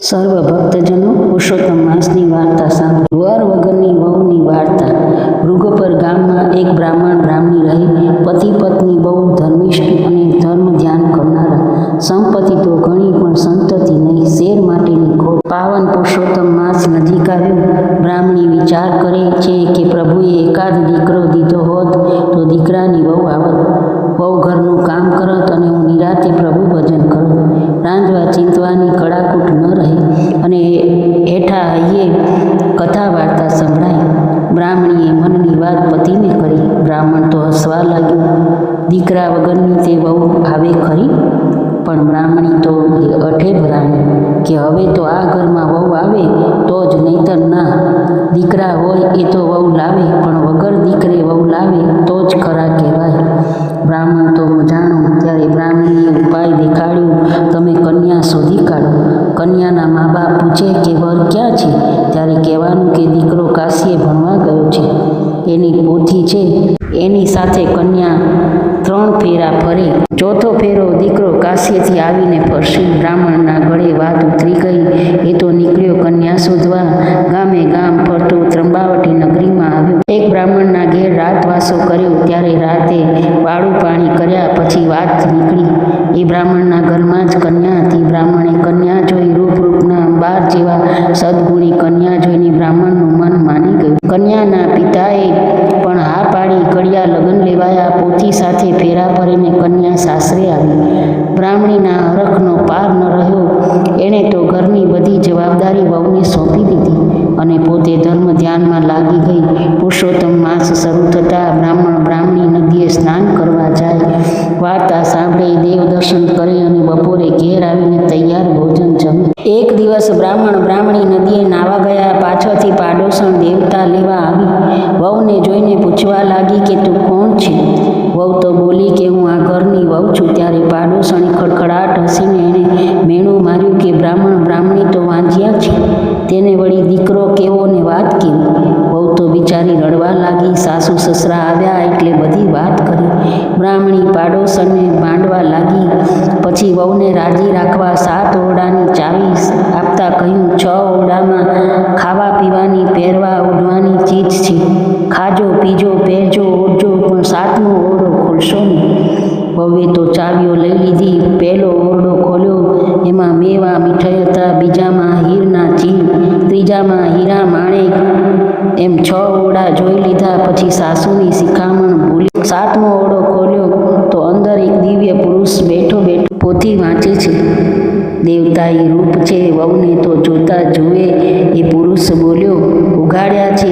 સર્વ ભક્તજનો પુરુષોત્તમ માસની વાર્તા સાંભળો. વર વગરની વહુની વાર્તા. મૃગપર ગામમાં એક બ્રાહ્મણી રહી. પતિ પત્ની બહુ ધર્મિષ્ઠ અને ધર્મ ધ્યાન કરનારા. સંપત્તિ તો ઘણી પણ સંતતિ નહીં, શેર માટેની ખોટ. પાવન પુરુષોત્તમ માસ નજીક આવ્યું. બ્રાહ્મણી વિચાર કરે છે કે પ્રભુએ એકાદ દીકરો દીધો હોત તો દીકરાની વહુ આવત, વહુ ઘરનું કામ કરત અને હું નિરાતે પ્રભુ ભજન કરત. રાંધવા ચિંતવાની કડાકૂટ ન રહે અને હેઠા હૈયે કથા વાર્તા સંભળાય. બ્રાહ્મણીએ મનની વાત પતિને કરી. બ્રાહ્મણ તો હસવા લાગ્યો. દીકરા વગરની તે વહુ આવે ખરી? પણ બ્રાહ્મણી તો અઠે ભરાણી કે હવે તો આ ઘરમાં વહુ આવે તો જ, નહીતર ના. દીકરા હોય એ તો વહુ લાવે, પણ વગર દીકરે વહુ લાવે તો જ ખરા કહેવાય. બ્રાહ્મણ તો જાણો. ત્યારે બ્રાહ્મણીએ ઉપાય દેખાડ્યું, તમે કન્યા શોધી કાઢો. કન્યાના મા બાપ પૂછે કે વર ક્યાં છે? ત્યારે કહેવાનું કે દીકરો કાશીએ ભણવા ગયો છે, એની પોથી છે, એની સાથે કન્યા 3 ફેરા ફરે, ચોથો ફેરો દીકરો કાશીએથી આવીને ફરશે. બ્રાહ્મણના ગળે વાત ઉતરી ગઈ. એ તો નીકળ્યો કન્યા શોધવા. ગામે ગામ ફરતો ત્રંબાવટી નગરીમાં આવ્યો. એક બ્રાહ્મણના ઘેર રાતવાસો કર્યો. ત્યારે રાતે વાળું પાણી કર્યા પછી વાત નીકળી. એ બ્રાહ્મણના ઘરમાં જ કન્યા હતી. બ્રાહ્મણે કન્યા જોઈ. રૂપના અંબાર જેવા સદગુણી કન્યા જોઈને બ્રાહ્મણનું મન માની ગયું. કન્યાના પિતાએ પણ હા પાડી. કડિયા લગ્ન લેવાયા. પોથી સાથે ફેરા ફરીને કન્યા સાસરે આવી. બ્રાહ્મણીના હરખનો પાર ન રહ્યો. એણે તો ઘરની બધી જવાબદારી વહુને સોંપી દીધી અને પોતે ધર્મ ધ્યાનમાં લાગી ગઈ. પુરુષોત્તમ માસ શરૂ થતાં બ્રાહ્મણી નદીએ સ્નાન કરવા જાય. વાર્તા સાંભળે, દેવ દર્શન કરે અને બપોરે ઘેર આવીને તૈયાર ભોજન જમે. એક દિવસ બ્રાહ્મણી નદીએ નાવા ગયા. પાછળથી પાડોશણ દેવતા લેવા આવી. વહુને જોઈને પૂછવા લાગી કે તું કોણ છે? વહુ તો બોલી કે હું આ ઘરની વહુ છું. ત્યારે પાડોશણે ખડખડાટ હસીને એણે મેણું માર્યું કે બ્રાહ્મણી તો વાંજ્યા છે, તેને વળી દીકરો કેવો ને વાત કેવી. વહુ તો બિચારી રડવા લાગી. સાસુ સસરા આવ્યા એટલે બધી વાત કરી. બ્રાહ્મણી પાડોશણને માંડવા લાગી. પછી વહુને રાજી રાખવા 7 ઓરડાની ચાવી આપતા કહ્યું, 6 ઓરડામાં ખાવા પીવાની, પહેરવા ઓઢવાની ચીજ છે. ખાજો પીજો પહેરજો ઓઢજો, પણ 7મો ઓરડો ખોલશો નહીં. વહુએ તો ચાવીઓ લઈ લીધી. પહેલો ઓરડો ખોલ્યો. એમાં મેવા મીઠાઈ હતા. બીજામાં હીરના ચીર, ત્રીજામાં હીરા માણેક, એમ 6 ઓરડા જોઈ લીધા. પછી સાસુની શિખામણ ભૂલી 7મો ઓરડો ખોલ્યો તો અંદર એક દિવ્ય પુરુષ બેઠો પોથી વાંચે છે. દેવતાઈ રૂપ છે. વહુને તો જોતા જુએ એ પુરુષ બોલ્યો, ઉઘાડ્યા છે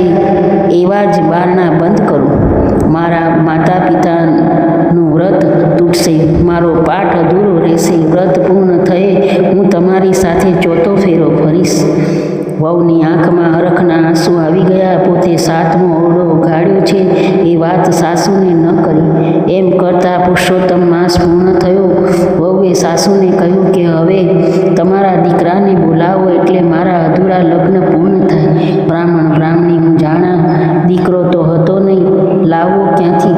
એવા જ બારણા બંધ કરો. મારા માતા પિતાનું વ્રત તૂટશે, મારો પાઠ અધૂરો રહેશે. વ્રત પૂર્ણ થયે હું તમારી સાથે 4થો ફેરો ફરીશ. વહુની આંખમાં હરખના આંસુ આવી ગયા. પોતે 7મો ઓરડો ઉઘાડ્યો છે એ વાત સાસુને ન કરી. એમ કરતાં પુરુષોત્તમ માસ પૂર્ણ થયો. વહુએ સાસુને કહ્યું કે હવે તમારા દીકરાને બોલાવો એટલે મારા અધૂરા લગ્ન પૂર્ણ થાય. બ્રાહ્મણી હું જાણા, દીકરો તો હતો નહીં, લાવવો ક્યાંથી?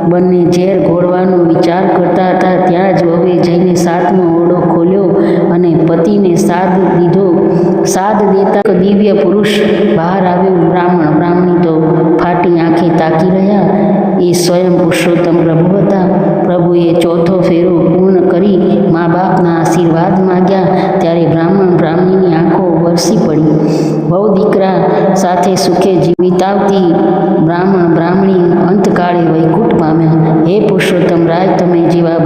બંને ઝેર ઘોળવાનો વિચાર કરતા હતા. ત્યાં જ વહુએ જઈને 7મો ઓરડો ખોલ્યો અને પતિને સાદ દીધો. સાદ દેતા દિવ્ય પુરુષ બહાર આવ્યો. બ્રાહ્મણી તો ફાટી આંખે તાકી રહ્યા. એ સ્વયં પુરુષોત્તમ પ્રભુ હતા. પ્રભુએ 4થો ફેરો પૂર્ણ કરી મા બાપના આશીર્વાદ માગ્યા. ત્યારે બ્રાહ્મણીની આંખો વરસી પડી. વહુ દીકરા સાથે સુખે વિતાવતી બ્રાહ્મણી અંતકાળે વૈકુંઠ પામ્યા. હે પુરુષોત્તમ રાય, તમે જેવા